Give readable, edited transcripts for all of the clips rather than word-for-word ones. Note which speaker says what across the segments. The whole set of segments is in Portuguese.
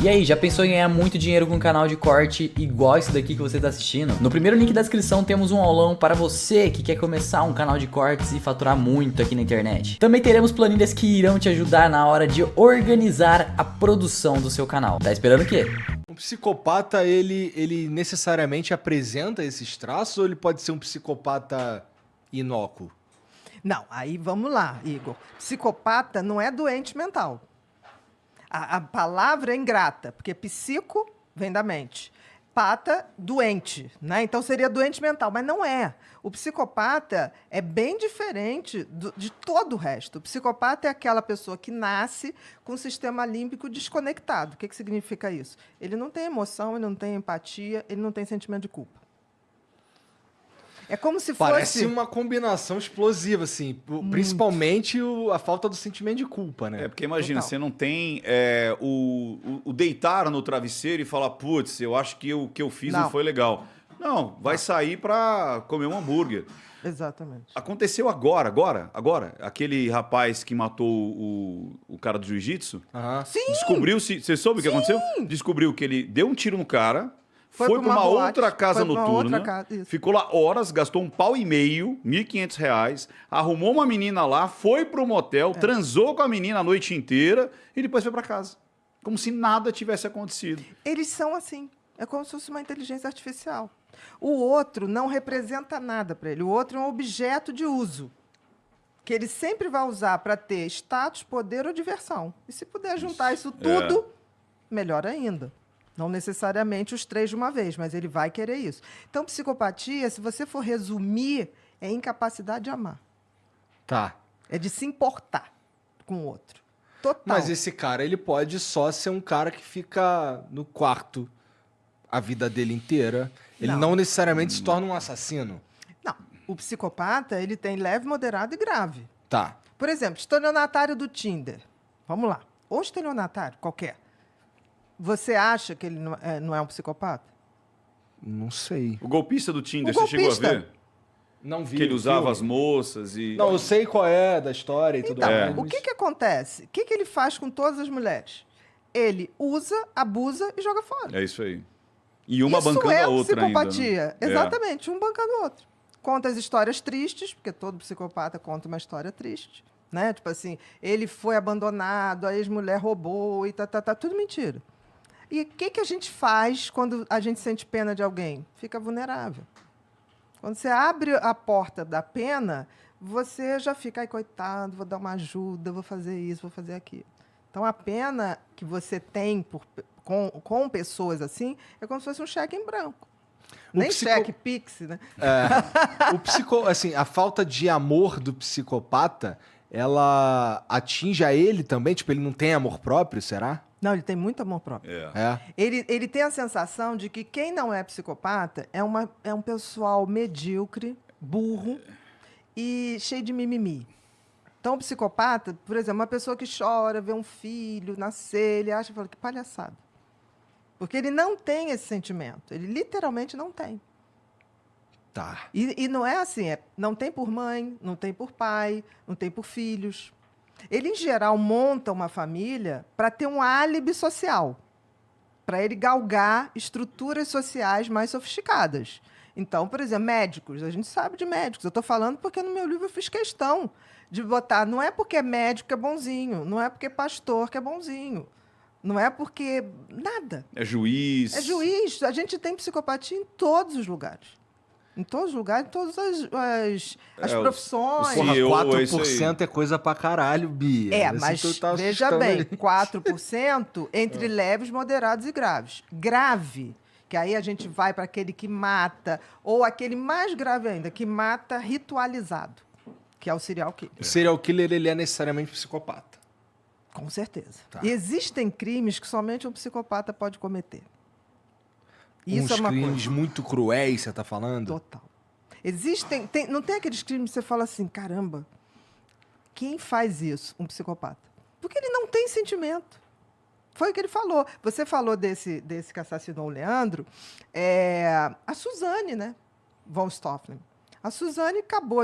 Speaker 1: E aí, já pensou em ganhar muito dinheiro com um canal de corte igual esse daqui que você está assistindo? No primeiro link da descrição temos um aulão para você que quer começar um canal de cortes e faturar muito aqui na internet. Também teremos planilhas que irão te ajudar na hora de organizar a produção do seu canal. Tá esperando o quê?
Speaker 2: Um psicopata, ele necessariamente apresenta esses traços ou ele pode ser um psicopata inócuo?
Speaker 3: Não, aí vamos lá, Igor. Psicopata não é doente mental. A palavra é ingrata, porque psico vem da mente. Pata, doente, né? Então seria doente mental, mas não é. O psicopata é bem diferente de todo o resto. O psicopata é aquela pessoa que nasce com o sistema límbico desconectado. O que significa isso? Ele não tem emoção, ele não tem empatia, ele não tem sentimento de culpa. É como se fosse...
Speaker 2: Parece uma combinação explosiva, assim. Principalmente a falta do sentimento de culpa, né?
Speaker 4: É, porque imagina,
Speaker 3: Total.
Speaker 4: você não tem o deitar no travesseiro e falar, putz, eu acho que o que eu fiz não foi legal. Não, vai sair pra comer um hambúrguer.
Speaker 3: Exatamente.
Speaker 4: Aconteceu agora. Aquele rapaz que matou o cara do jiu-jitsu.
Speaker 3: Sim!
Speaker 4: Descobriu-se... Você soube o que aconteceu? Descobriu que ele deu um tiro no cara... Foi para uma outra casa noturna, ficou lá horas, gastou $1,5 pau, R$1.500, arrumou uma menina lá, foi pro motel, transou com a menina a noite inteira e depois foi para casa. Como se nada tivesse acontecido.
Speaker 3: Eles são assim. É como se fosse uma inteligência artificial. O outro não representa nada para ele. O outro é um objeto de uso que ele sempre vai usar para ter status, poder ou diversão. E se puder juntar isso tudo, melhor ainda. Não necessariamente os três de uma vez, mas ele vai querer isso. Então, psicopatia, se você for resumir, é incapacidade de amar.
Speaker 2: Tá.
Speaker 3: É de se importar com o outro. Total.
Speaker 2: Mas esse cara, ele pode só ser um cara que fica no quarto a vida dele inteira. Ele não necessariamente se torna um assassino.
Speaker 3: Não. O psicopata, ele tem leve, moderado e grave.
Speaker 2: Tá.
Speaker 3: Por exemplo, estelionatário do Tinder. Vamos lá. Ou estelionatário, qualquer. Você acha que ele não é um psicopata?
Speaker 2: Não sei.
Speaker 4: O golpista do Tinder,
Speaker 3: O
Speaker 4: você chegou a
Speaker 3: golpista.
Speaker 4: ver?
Speaker 2: Não vi.
Speaker 4: Que ele
Speaker 2: o
Speaker 4: usava
Speaker 2: filme.
Speaker 4: as moças e...
Speaker 2: Não, eu sei qual é da história e tudo
Speaker 3: Então,
Speaker 2: mais.
Speaker 3: o que acontece? O que ele faz com todas as mulheres? Ele usa, abusa e joga fora.
Speaker 4: É isso aí. E uma
Speaker 3: Isso
Speaker 4: bancando
Speaker 3: é
Speaker 4: a outra
Speaker 3: psicopatia.
Speaker 4: ainda. Né?
Speaker 3: Exatamente, um bancando o outro. Conta as histórias tristes, porque todo psicopata conta uma história triste. Né? Tipo assim, ele foi abandonado, a ex-mulher roubou e tudo mentira. E o que a gente faz quando a gente sente pena de alguém? Fica vulnerável. Quando você abre a porta da pena, você já fica, ai, coitado, vou dar uma ajuda, vou fazer isso, vou fazer aquilo. Então, a pena que você tem com pessoas assim é como se fosse um cheque em branco. Nem cheque Pix, né?
Speaker 2: Assim, a falta de amor do psicopata, ela atinge a ele também? Tipo, ele não tem amor próprio, será?
Speaker 3: Não, ele tem muito amor próprio. Ele tem a sensação de que quem não é psicopata é um pessoal medíocre, burro e cheio de mimimi. Então, o psicopata, por exemplo, uma pessoa que chora, vê um filho nascer, ele acha, fala, que palhaçada. Porque ele não tem esse sentimento. Ele literalmente não tem.
Speaker 2: Tá.
Speaker 3: E não é assim, não tem por mãe, não tem por pai, não tem por filhos. Ele, em geral, monta uma família para ter um álibi social, para ele galgar estruturas sociais mais sofisticadas. Então, por exemplo, médicos, a gente sabe de médicos. Eu estou falando porque no meu livro eu fiz questão de botar, não é porque é médico que é bonzinho, não é porque é pastor que é bonzinho, não é porque nada.
Speaker 4: É juiz.
Speaker 3: É juiz. A gente tem psicopatia em todos os lugares. Em todos os lugares, em todas as profissões.
Speaker 2: Porra,
Speaker 4: CEO,
Speaker 2: 4% é coisa pra caralho, Bia.
Speaker 3: Mas
Speaker 2: tu tá
Speaker 3: veja
Speaker 2: assustando
Speaker 3: bem,
Speaker 2: ele.
Speaker 3: 4% entre leves, moderados e graves. Grave, que aí a gente vai para aquele que mata, ou aquele mais grave ainda, que mata ritualizado, que é o serial killer.
Speaker 2: O serial killer, ele é necessariamente psicopata.
Speaker 3: Com certeza.
Speaker 2: Tá.
Speaker 3: E existem crimes que somente um psicopata pode cometer. Isso
Speaker 2: Uns
Speaker 3: é uma
Speaker 2: crimes
Speaker 3: coisa.
Speaker 2: muito cruéis, você tá falando?
Speaker 3: Total. Não tem aqueles crimes que você fala assim, caramba, quem faz isso? Um psicopata. Porque ele não tem sentimento. Foi o que ele falou. Você falou desse que assassinou o Leandro, a Suzane, né? Von Stofflen. A Suzane acabou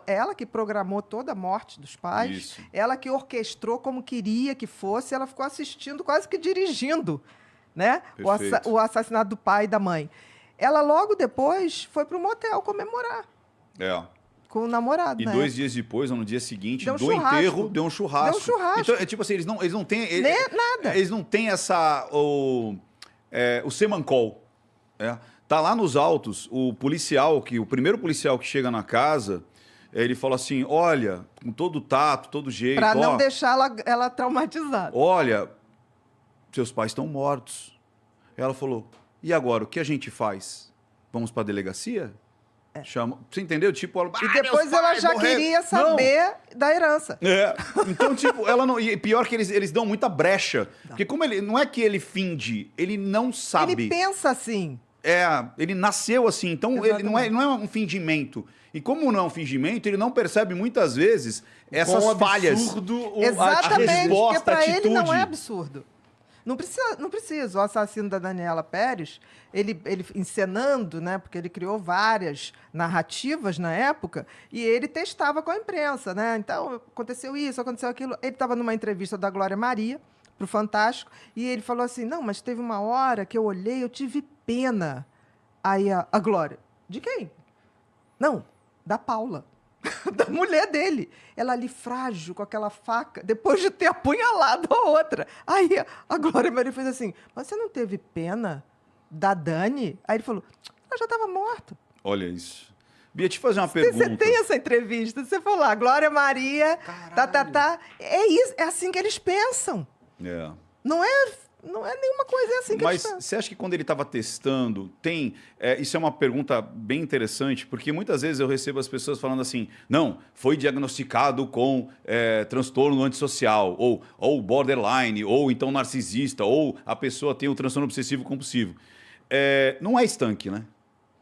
Speaker 3: ela que programou toda a morte dos pais,
Speaker 4: Isso.
Speaker 3: ela que orquestrou como queria que fosse, ela ficou assistindo, quase que dirigindo, né? O assassinato do pai e da mãe. Ela logo depois foi para o motel comemorar. Com o namorado,
Speaker 4: E
Speaker 3: né?
Speaker 4: 2 dias depois, ou no dia seguinte,
Speaker 3: Deu um
Speaker 4: do
Speaker 3: churrasco.
Speaker 4: enterro, deu um churrasco.
Speaker 3: Deu um churrasco.
Speaker 4: Então, é tipo assim, eles não têm...
Speaker 3: Nada.
Speaker 4: Eles não têm o semancol. Tá lá nos autos, o primeiro policial que chega na casa, ele fala assim, olha, com todo o tato, todo jeito...
Speaker 3: Para não deixar ela traumatizada.
Speaker 4: Olha, seus pais estão mortos. Ela falou, e agora, o que a gente faz? Vamos para a delegacia? Chama... Você entendeu? Tipo, ela...
Speaker 3: E depois ela já queria saber da herança.
Speaker 4: Então, tipo, ela não... E pior que eles dão muita brecha. Não. Porque como ele... Não é que ele finge, ele não sabe.
Speaker 3: Ele pensa assim.
Speaker 4: Ele nasceu assim. Então, ele não é um fingimento. E como não é um fingimento, ele não percebe muitas vezes essas falhas.
Speaker 3: Exatamente,
Speaker 4: a resposta,
Speaker 3: porque para ele não é
Speaker 4: atitude.
Speaker 3: absurdo. Não precisa. O assassino da Daniela Pérez, ele encenando, né? Porque ele criou várias narrativas na época e ele testava com a imprensa, né? Então, aconteceu isso, aconteceu aquilo. Ele estava numa entrevista da Glória Maria para o Fantástico e ele falou assim, não, mas teve uma hora que eu olhei, eu tive pena. Aí a Glória, de quem? Não, da Paula. Da mulher dele. Ela ali frágil, com aquela faca, depois de ter apunhalado a outra. Aí a Glória Maria fez assim, mas você não teve pena da Dani? Aí ele falou, ela já estava morta.
Speaker 4: Olha isso. Bia, te fazer uma pergunta.
Speaker 3: Você tem essa entrevista, você falou lá, Glória Maria, É isso, é assim que eles pensam. Não é nenhuma coisa assim que
Speaker 4: Mas
Speaker 3: eles pensam.
Speaker 4: você acha que quando ele estava testando, isso é uma pergunta bem interessante, porque muitas vezes eu recebo as pessoas falando assim, não, foi diagnosticado com transtorno antissocial, ou borderline, ou então narcisista, ou a pessoa tem o transtorno obsessivo compulsivo. Não é estanque, né?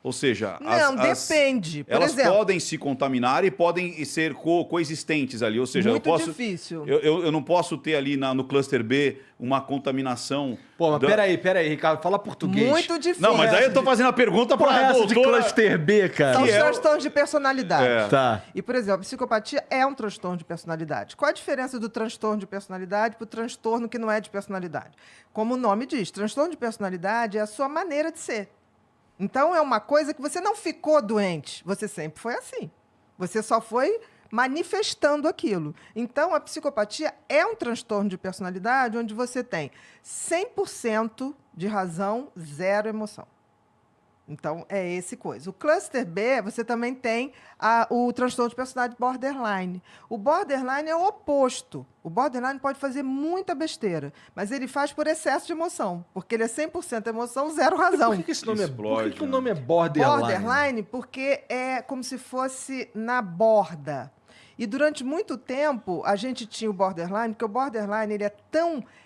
Speaker 4: Ou seja,
Speaker 3: depende. Por
Speaker 4: elas
Speaker 3: exemplo,
Speaker 4: podem se contaminar e podem ser coexistentes ali. Ou seja,
Speaker 3: muito difícil.
Speaker 4: Eu não posso ter ali no cluster B uma contaminação.
Speaker 2: Pô, mas peraí, Ricardo, fala português.
Speaker 3: Muito difícil.
Speaker 4: Não, mas aí eu tô fazendo a pergunta para a doutora.
Speaker 2: De cluster B, cara.
Speaker 3: São os transtornos de personalidade.
Speaker 2: Tá.
Speaker 3: E, por exemplo, a psicopatia é um transtorno de personalidade. Qual a diferença do transtorno de personalidade para o transtorno que não é de personalidade? Como o nome diz, transtorno de personalidade é a sua maneira de ser. Então, é uma coisa que você não ficou doente. Você sempre foi assim. Você só foi manifestando aquilo. Então, a psicopatia é um transtorno de personalidade onde você tem 100% de razão, 0 emoção. Então, é esse coisa. O cluster B, você também tem o transtorno de personalidade borderline. O borderline é o oposto. O borderline pode fazer muita besteira, mas ele faz por excesso de emoção, porque ele é 100% emoção, 0 razão.
Speaker 2: Por que esse nome
Speaker 4: Explode,
Speaker 2: por que o nome é borderline?
Speaker 3: Borderline porque é como se fosse na borda. E durante muito tempo, a gente tinha o borderline, porque o borderline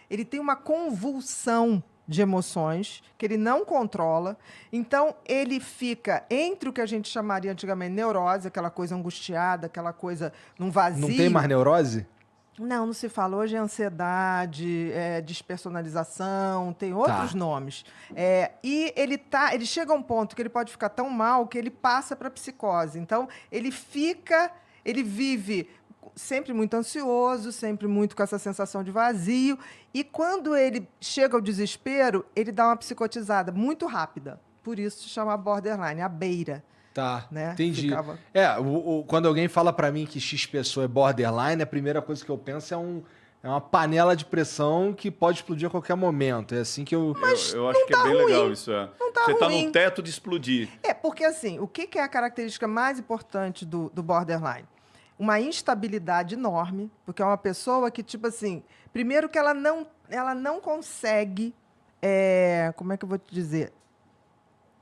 Speaker 3: ele tem uma convulsão de emoções, que ele não controla. Então, ele fica entre o que a gente chamaria antigamente neurose, aquela coisa angustiada, aquela coisa num vazio.
Speaker 2: Não tem mais neurose?
Speaker 3: Não se fala. Hoje é ansiedade, despersonalização, tem outros nomes. E ele chega a um ponto que ele pode ficar tão mal que ele passa para psicose. Então, ele vive sempre muito ansioso, sempre muito com essa sensação de vazio. E quando ele chega ao desespero, ele dá uma psicotizada muito rápida. Por isso se chama borderline, a beira.
Speaker 2: Tá,
Speaker 3: né?
Speaker 2: Entendi. Quando alguém fala pra mim que X pessoa é borderline, a primeira coisa que eu penso é uma panela de pressão que pode explodir a qualquer momento. É assim que eu...
Speaker 4: Eu acho que é bem legal isso.
Speaker 3: Não tá
Speaker 4: Você tá
Speaker 3: ruim.
Speaker 4: no teto de explodir.
Speaker 3: Porque assim, o que é a característica mais importante do borderline? Uma instabilidade enorme, porque é uma pessoa que, tipo assim, primeiro que ela não consegue, como é que eu vou te dizer?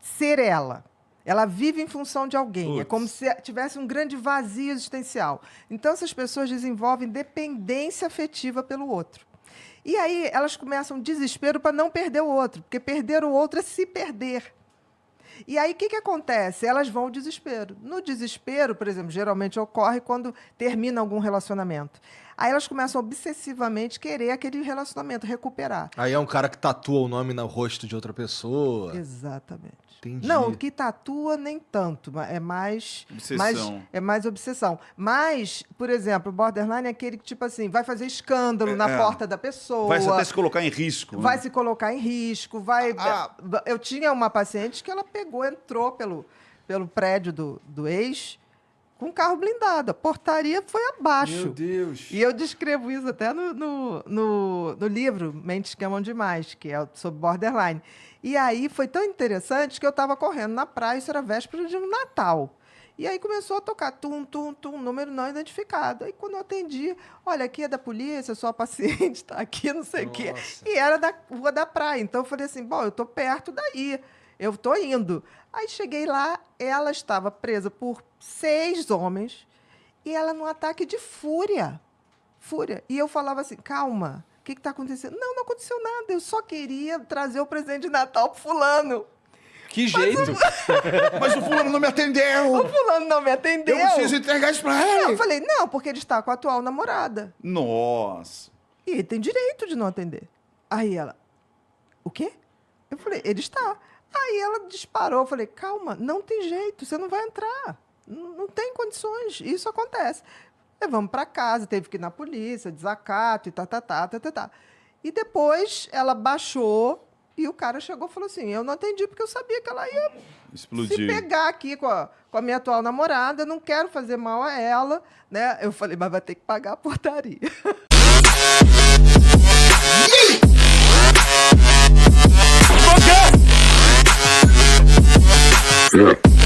Speaker 3: Ser ela. Ela vive em função de alguém.
Speaker 4: Putz.
Speaker 3: É como se tivesse um grande vazio existencial. Então, essas pessoas desenvolvem dependência afetiva pelo outro. E aí, elas começam desespero para não perder o outro, porque perder o outro é se perder. E aí, o que acontece? Elas vão ao desespero. No desespero, por exemplo, geralmente ocorre quando termina algum relacionamento. Aí elas começam a obsessivamente querer aquele relacionamento, recuperar.
Speaker 2: Aí é um cara que tatua o nome no rosto de outra pessoa.
Speaker 3: Exatamente.
Speaker 2: Entendi.
Speaker 3: Não, o que tatua nem tanto, é mais
Speaker 4: obsessão.
Speaker 3: É mais obsessão. Mas, por exemplo, o borderline é aquele que, tipo assim, vai fazer escândalo na porta da pessoa.
Speaker 4: Vai até se colocar em risco.
Speaker 3: Vai
Speaker 4: né?
Speaker 3: se colocar em risco, vai... Eu tinha uma paciente que ela entrou pelo prédio do ex com carro blindado. A portaria foi abaixo.
Speaker 2: Meu Deus.
Speaker 3: E eu descrevo isso até no livro Mentes que Amam Demais, que é sobre borderline. E aí foi tão interessante que eu estava correndo na praia, isso era véspera de um Natal. E aí começou a tocar tum, tum, tum, número não identificado. Aí quando eu atendi, olha, aqui é da polícia, sua paciente está aqui, não sei o quê. E era da rua da praia. Então eu falei assim, bom, eu estou perto daí, eu estou indo. Aí cheguei lá, ela estava presa por 6 homens e ela num ataque de fúria. Fúria. E eu falava assim, calma, o que está acontecendo? Não aconteceu nada, eu só queria trazer o presente de Natal pro fulano.
Speaker 2: Que jeito.
Speaker 4: Mas o fulano não me atendeu.
Speaker 3: O fulano não me atendeu.
Speaker 4: Eu preciso entregar isso pra ele.
Speaker 3: Eu falei, não, porque ele está com a atual namorada.
Speaker 4: Nossa.
Speaker 3: E ele tem direito de não atender. Aí ela, o quê? Eu falei, ele está. Aí ela disparou, eu falei, calma, não tem jeito, você não vai entrar. Não tem condições, isso acontece. Levamos para casa, teve que ir na polícia, desacato e tá. E depois ela baixou e o cara chegou e falou assim, eu não atendi porque eu sabia que ela ia
Speaker 4: explodir.
Speaker 3: Se pegar aqui com a minha atual namorada, eu não quero fazer mal a ela, né? Eu falei, mas vai ter que pagar a portaria.
Speaker 5: Yeah.